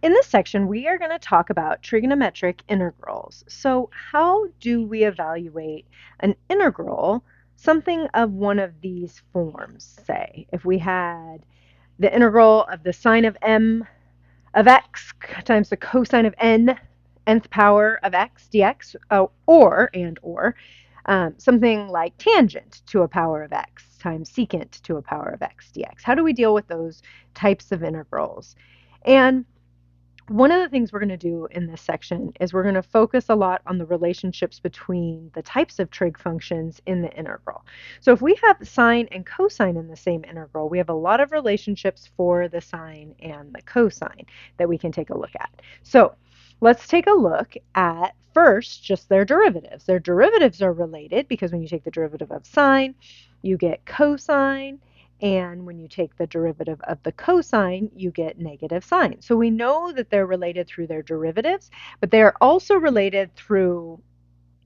In this section, we are going to talk about trigonometric integrals. So how do we evaluate an integral, something of one of these forms? Say, if we had the integral of the sine of m of x times the cosine of nth power of x dx, or something like tangent to a power of x times secant to a power of x dx. How do we deal with those types of integrals? And one of the things we're going to do in this section is we're going to focus a lot on the relationships between the types of trig functions in the integral. So if we have sine and cosine in the same integral, we have a lot of relationships for the sine and the cosine that we can take a look at. So let's take a look at first just their derivatives. Their derivatives are related because when you take the derivative of sine, you get cosine. And when you take the derivative of the cosine, you get negative sine. So we know that they're related through their derivatives, but they are also related through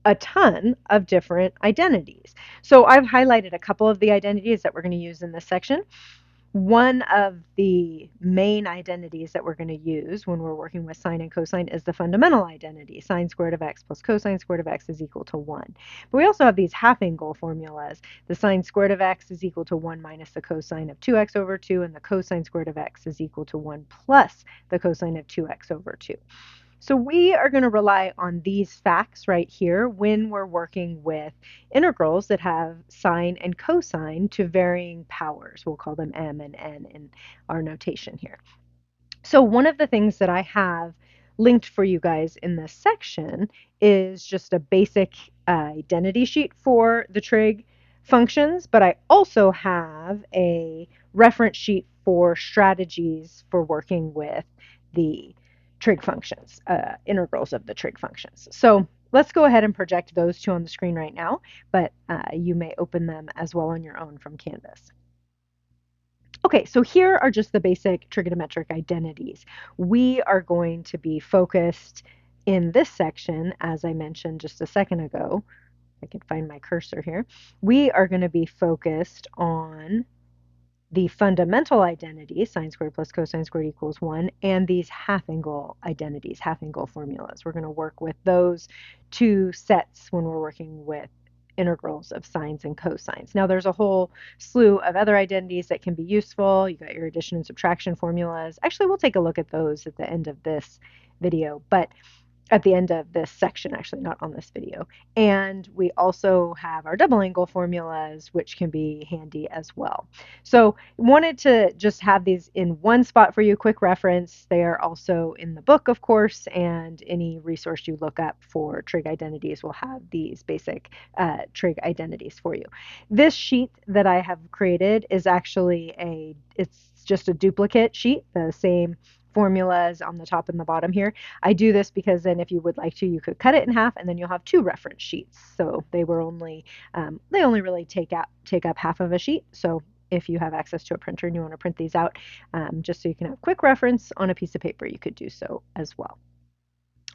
a ton of different identities. So I've highlighted a couple of the identities that we're going to use in this section. One of the main identities that we're going to use when we're working with sine and cosine is the fundamental identity. Sine squared of x plus cosine squared of x is equal to 1. But we also have these half-angle formulas. The sine squared of x is equal to 1 minus the cosine of 2x over 2, and the cosine squared of x is equal to 1 plus the cosine of 2x over 2. So we are going to rely on these facts right here when we're working with integrals that have sine and cosine to varying powers. We'll call them m and n in our notation here. So one of the things that I have linked for you guys in this section is just a basic identity sheet for the trig functions, but I also have a reference sheet for strategies for working with the trig functions, integrals of the trig functions. So let's go ahead and project those two on the screen right now, but you may open them as well on your own from Canvas. Okay, so here are just the basic trigonometric identities. We are going to be focused in this section, as I mentioned just a second ago. I can find my cursor here. We are going to be focused on the fundamental identities, sine squared plus cosine squared equals 1, and these half-angle identities, half-angle formulas. We're going to work with those two sets when we're working with integrals of sines and cosines. Now there's a whole slew of other identities that can be useful. You got your addition and subtraction formulas. Actually, we'll take a look at those at the end of this video, but at the end of this section, actually, not on this video. And we also have our double angle formulas, which can be handy as well. So wanted to just have these in one spot for you, quick reference. They are also in the book, of course, and any resource you look up for trig identities will have these basic trig identities for you. This sheet that I have created is actually it's just a duplicate sheet, the same formulas on the top and the bottom here. I do this because then if you would like to, you could cut it in half and then you'll have two reference sheets. So they only really take up half of a sheet. So if you have access to a printer and you want to print these out, just so you can have quick reference on a piece of paper, you could do so as well.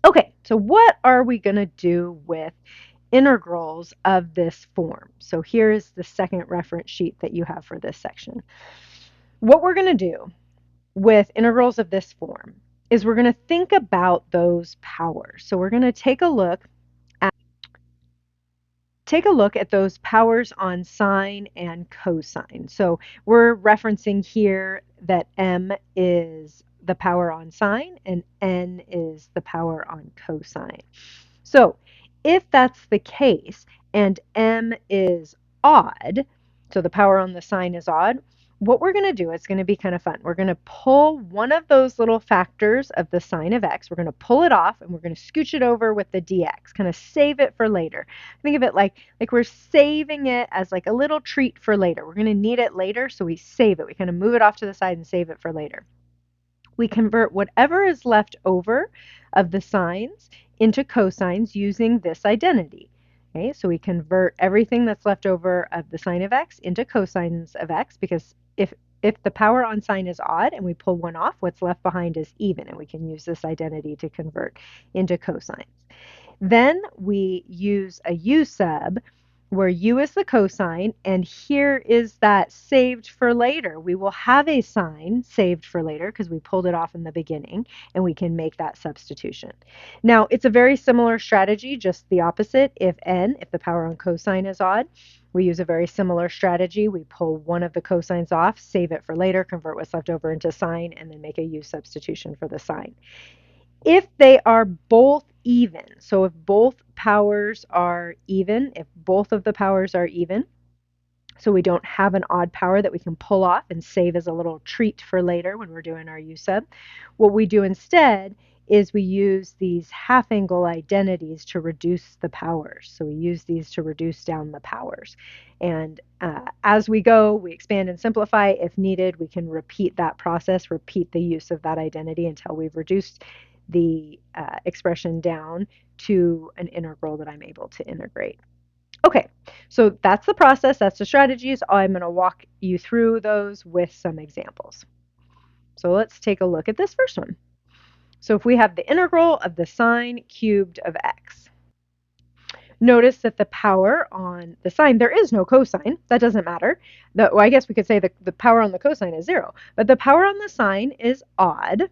Okay, so what are we going to do with integrals of this form? So here's the second reference sheet that you have for this section. What we're going to do with integrals of this form is we're going to think about those powers. So we're going to take a look at those powers on sine and cosine. So we're referencing here that m is the power on sine and n is the power on cosine. So if that's the case and m is odd, so the power on the sine is odd, what we're going to do, it's going to be kind of fun. We're going to pull one of those little factors of the sine of x. We're going to pull it off and we're going to scooch it over with the dx, kind of save it for later. Think of it like we're saving it as like a little treat for later. We're going to need it later, so we save it. We kind of move it off to the side and save it for later. We convert whatever is left over of the sines into cosines using this identity. Okay, so we convert everything that's left over of the sine of x into cosines of x, because if the power on sine is odd and we pull one off, what's left behind is even, and we can use this identity to convert into cosines. Then we use a u sub where u is the cosine, and here is that saved for later. We will have a sign saved for later because we pulled it off in the beginning, and we can make that substitution. Now, it's a very similar strategy, just the opposite. If the power on cosine is odd, we use a very similar strategy. We pull one of the cosines off, save it for later, convert what's left over into sine, and then make a u substitution for the sine. If they are both even, so if both powers are even, if both of the powers are even, so we don't have an odd power that we can pull off and save as a little treat for later when we're doing our u sub, what we do instead is we use these half angle identities to reduce the powers. So we use these to reduce down the powers. And as we go, we expand and simplify. If needed, we can repeat that process, repeat the use of that identity until we've reduced the expression down to an integral that I'm able to integrate. Okay, so that's the process, that's the strategies. I'm going to walk you through those with some examples. So let's take a look at this first one. So if we have the integral of the sine cubed of x, notice that the power on the sine, there is no cosine, that doesn't matter. Well, I guess we could say the power on the cosine is 0, but the power on the sine is odd.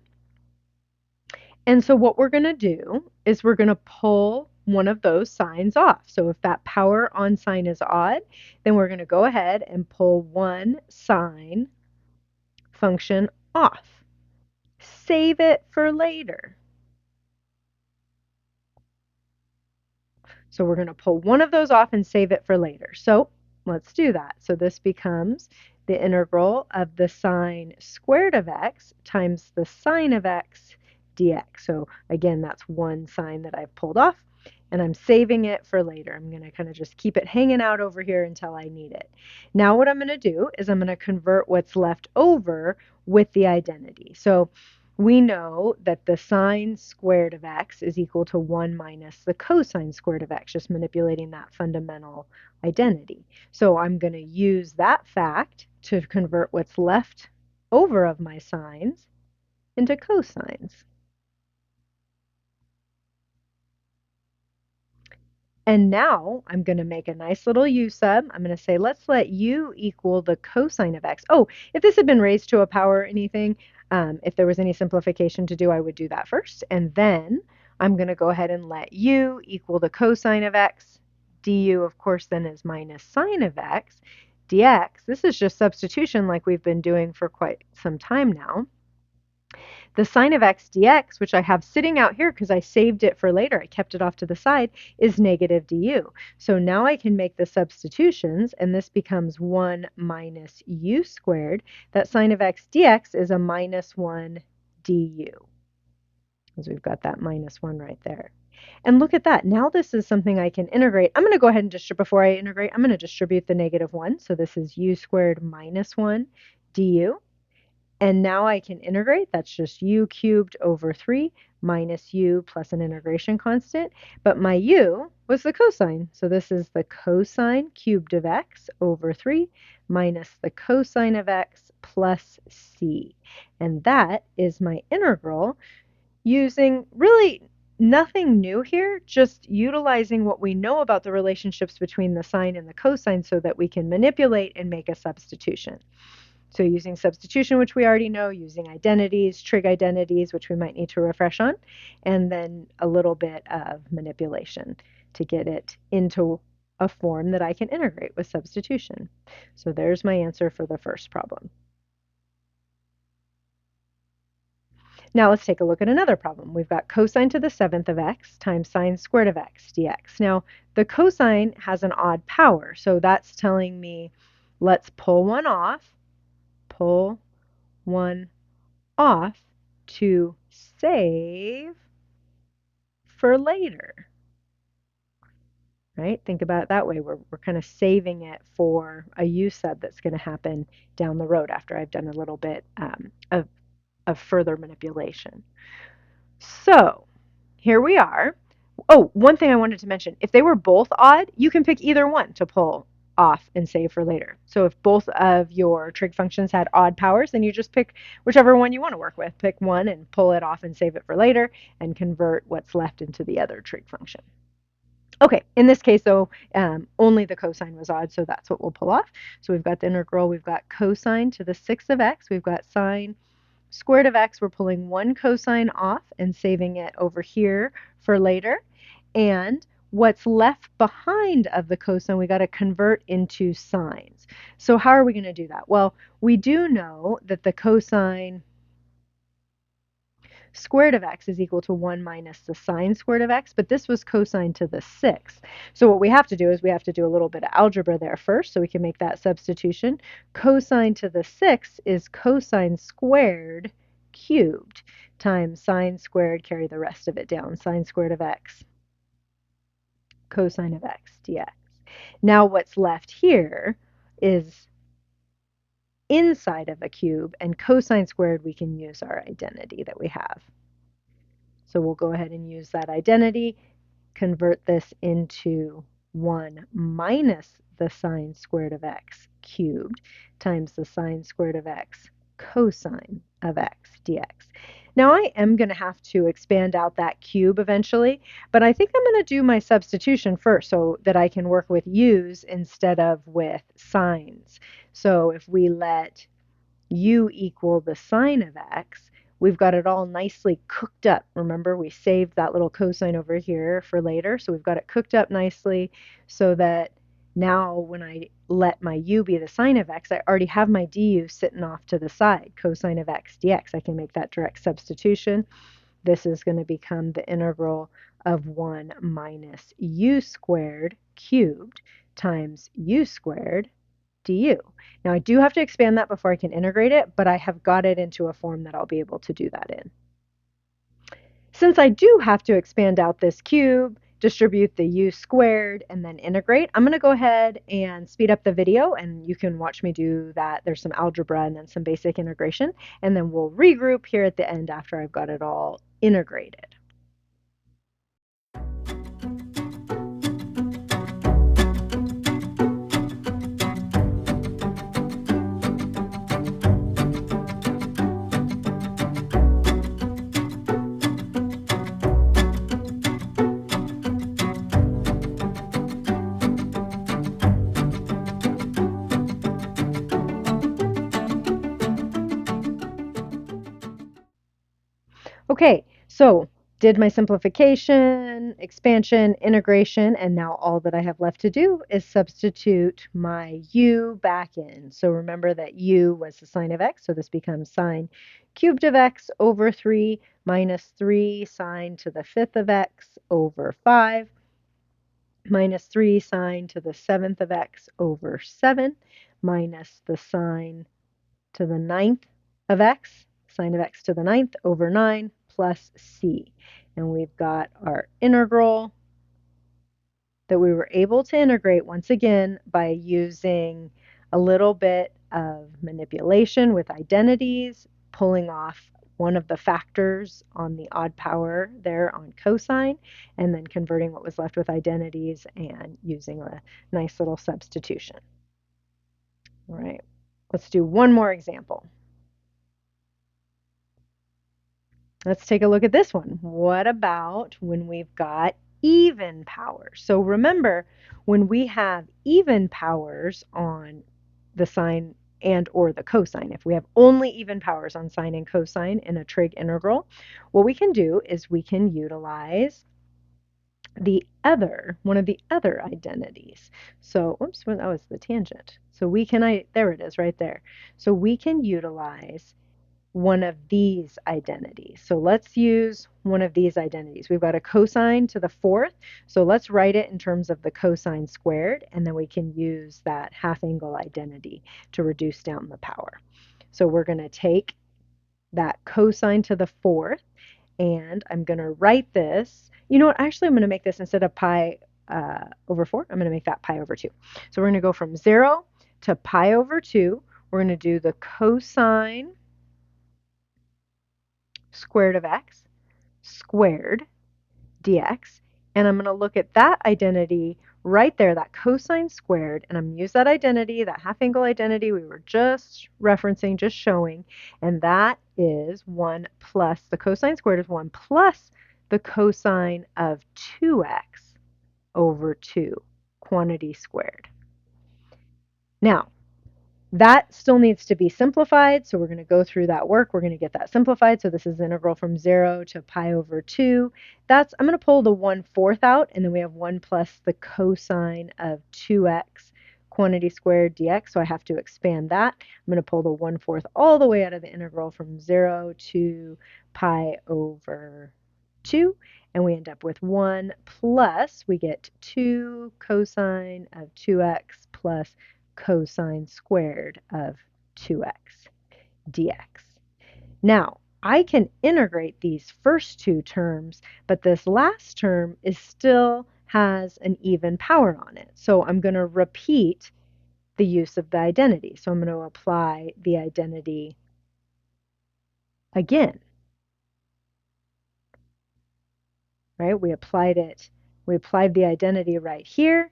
And so what we're going to do is we're going to pull one of those signs off. So if that power on sine is odd, then we're going to go ahead and pull one sine function off. Save it for later. So we're going to pull one of those off and save it for later. So let's do that. So this becomes the integral of the sine squared of x times the sine of x dx. So again, that's one sine that I've pulled off, and I'm saving it for later. I'm going to kind of just keep it hanging out over here until I need it. Now what I'm going to do is I'm going to convert what's left over with the identity. So we know that the sine squared of x is equal to 1 minus the cosine squared of x, just manipulating that fundamental identity. So I'm going to use that fact to convert what's left over of my sines into cosines. And now I'm going to make a nice little u sub. I'm going to say, let's let u equal the cosine of x. Oh, if this had been raised to a power or anything, if there was any simplification to do, I would do that first. And then I'm going to go ahead and let u equal the cosine of x. Du, of course, then is minus sine of x. Dx, this is just substitution like we've been doing for quite some time now. The sine of x dx, which I have sitting out here because I saved it for later, I kept it off to the side, is negative du. So now I can make the substitutions, and this becomes 1 minus u squared. That sine of x dx is a minus 1 du, because we've got that minus 1 right there. And look at that. Now this is something I can integrate. I'm going to go ahead and distribute, before I integrate, I'm going to distribute the negative 1. So this is u squared minus 1 du. And now I can integrate. That's just u cubed over 3 minus u plus an integration constant. But my u was the cosine. So this is the cosine cubed of x over 3 minus the cosine of x plus c. And that is my integral using really nothing new here, just utilizing what we know about the relationships between the sine and the cosine so that we can manipulate and make a substitution. So using substitution, which we already know, using identities, trig identities, which we might need to refresh on, and then a little bit of manipulation to get it into a form that I can integrate with substitution. So there's my answer for the first problem. Now let's take a look at another problem. We've got cosine to the 7th of x times sine squared of x dx. Now the cosine has an odd power, so that's telling me let's pull one off to save for later, right? Think about it that way. We're kind of saving it for a u sub that's going to happen down the road after I've done a little bit of further manipulation. So here we are. Oh, one thing I wanted to mention, if they were both odd, you can pick either one to pull off and save for later. So if both of your trig functions had odd powers, then you just pick whichever one you want to work with. Pick one and pull it off and save it for later and convert what's left into the other trig function. Okay, in this case, though, only the cosine was odd, so that's what we'll pull off. So we've got the integral, we've got cosine to the 6th of x, we've got sine squared of x. We're pulling one cosine off and saving it over here for later. And what's left behind of the cosine, we got to convert into sines. So how are we going to do that? Well, we do know that the cosine squared of x is equal to 1 minus the sine squared of x, but this was cosine to the 6th. So what we have to do is we have to do a little bit of algebra there first so we can make that substitution. Cosine to the 6th is cosine squared cubed times sine squared, carry the rest of it down, sine squared of x, cosine of x dx. Now what's left here is inside of a cube, and cosine squared, we can use our identity that we have. So we'll go ahead and use that identity, convert this into 1 minus the sine squared of x cubed times the sine squared of x cosine of x dx. Now I am going to have to expand out that cube eventually, but I think I'm going to do my substitution first so that I can work with u's instead of with sines. So if we let u equal the sine of x, we've got it all nicely cooked up. Remember, we saved that little cosine over here for later, so we've got it cooked up nicely so that now when I let my u be the sine of x, I already have my du sitting off to the side, cosine of x dx. I can make that direct substitution. This is going to become the integral of 1 minus u squared cubed times u squared du. Now I do have to expand that before I can integrate it, but I have got it into a form that I'll be able to do that in. Since I do have to expand out this cube, distribute the u squared, and then integrate, I'm going to go ahead and speed up the video and you can watch me do that. There's some algebra and then some basic integration, and then we'll regroup here at the end after I've got it all integrated. Okay, so did my simplification, expansion, integration, and now all that I have left to do is substitute my u back in. So remember that u was the sine of x, so this becomes sine cubed of x over 3 minus 3 sine to the 5th of x over 5 minus 3 sine to the 7th of x over 7 minus the sine to the 9th of x, sine of x to the 9th over 9 plus c. And we've got our integral that we were able to integrate once again by using a little bit of manipulation with identities, pulling off one of the factors on the odd power there on cosine, and then converting what was left with identities and using a nice little substitution. All right, let's do one more example. Let's take a look at this one. What about when we've got even powers? So remember, when we have even powers on the sine and or the cosine, if we have only even powers on sine and cosine in a trig integral, what we can do is we can utilize one of the other identities. So, oops, well, that was the tangent. So we can, there it is right there. So we can utilize one of these identities. So let's use one of these identities. We've got a cosine to the 4th, so let's write it in terms of the cosine squared, and then we can use that half angle identity to reduce down the power. So we're going to take that cosine to the 4th, and I'm going to write this. You know what? Actually, I'm going to make this instead of pi over 4, I'm going to make that pi over 2. So we're going to go from 0 to pi over 2. We're going to do the cosine squared of x squared dx, and I'm going to look at that identity right there, that cosine squared, and I'm going to use that identity, that half angle identity we were just referencing, just showing, and that is 1 plus, the cosine squared is 1 plus the cosine of 2x over 2, quantity squared. Now, that still needs to be simplified, so we're going to go through that work. We're going to get that simplified. So this is the integral from 0 to pi over 2. I'm going to pull the 1/4 out, and then we have 1 plus the cosine of 2x quantity squared dx, so I have to expand that. I'm going to pull the 1/4 all the way out of the integral from 0 to pi over 2, and we end up with 1 plus, we get 2 cosine of 2x plus cosine squared of 2x dx. Now, I can integrate these first two terms, but this last term still has an even power on it. So I'm going to repeat the use of the identity. So I'm going to apply the identity again. Right? We applied the identity right here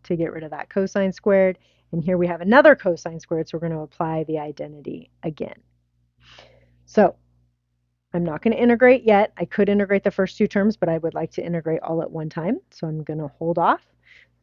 to get rid of that cosine squared. And here we have another cosine squared, so we're going to apply the identity again. So I'm not going to integrate yet. I could integrate the first two terms, but I would like to integrate all at one time. So I'm going to hold off.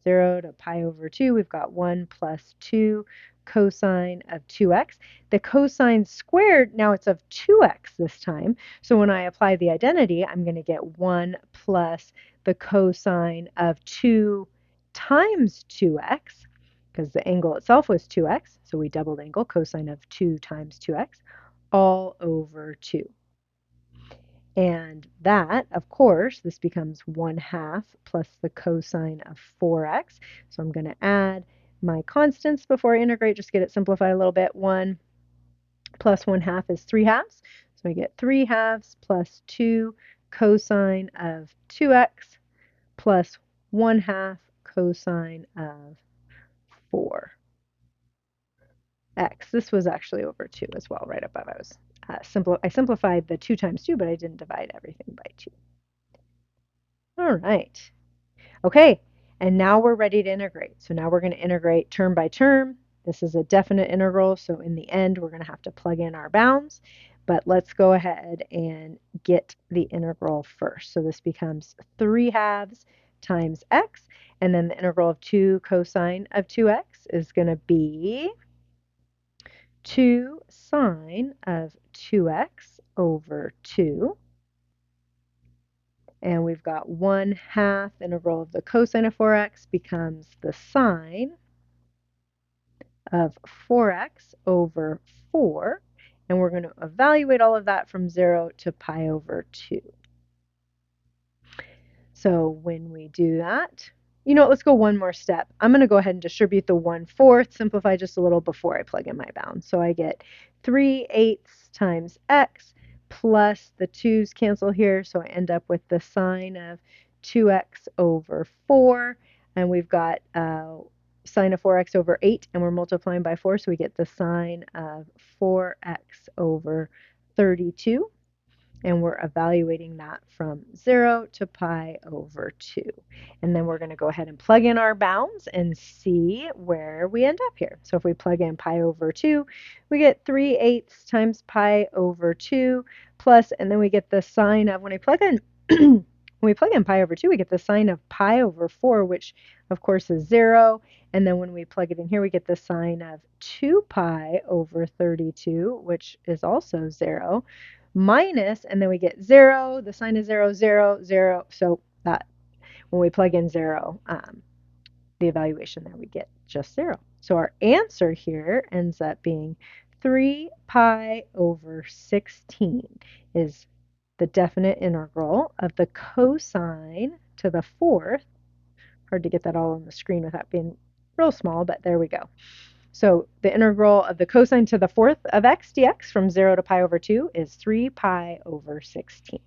0 to pi over 2, we've got 1 plus 2 cosine of 2x. The cosine squared, now it's of 2x this time. So when I apply the identity, I'm going to get 1 plus the cosine of 2 times 2x, because the angle itself was 2x. So we doubled angle, cosine of 2 times 2x, all over 2. And that, of course, this becomes 1/2 plus the cosine of 4x. So I'm going to add my constants before I integrate, just get it simplified a little bit. 1 plus 1/2 is 3/2. So I get 3/2 plus 2 cosine of 2x plus 1/2 cosine of 4x. This was actually over 2 as well, right above. I simplified the 2 times 2, but I didn't divide everything by 2. All right. Okay, and now we're ready to integrate. So now we're going to integrate term by term. This is a definite integral, so in the end, we're going to have to plug in our bounds. But let's go ahead and get the integral first. So this becomes 3/2 times x, and then the integral of 2 cosine of 2x is going to be 2 sine of 2x over 2. And we've got 1/2 integral of the cosine of 4x becomes the sine of 4x over 4. And we're going to evaluate all of that from 0 to pi over 2. So when we do that, let's go one more step. I'm going to go ahead and distribute the 1/4, simplify just a little before I plug in my bounds. So I get 3/8 times x plus the 2's cancel here, so I end up with the sine of 2x over 4, and we've got sine of 4x over 8, and we're multiplying by 4, so we get the sine of 4x over 32. And we're evaluating that from 0 to pi over 2. And then we're going to go ahead and plug in our bounds and see where we end up here. So if we plug in pi over 2, we get 3/8 times pi over 2 plus, and then we get the sine of, when we plug in pi over 2, we get the sine of pi over 4, which of course is 0. And then when we plug it in here, we get the sine of 2 pi over 32, which is also 0. Minus, and then we get 0, the sine is 0, 0, 0. So that, when we plug in 0, the evaluation there, we get just 0. So our answer here ends up being 3 pi over 16 is the definite integral of the cosine to the 4th. Hard to get that all on the screen without being real small, but there we go. So the integral of the cosine to the 4th of x dx from 0 to pi over 2 is 3 pi over 16.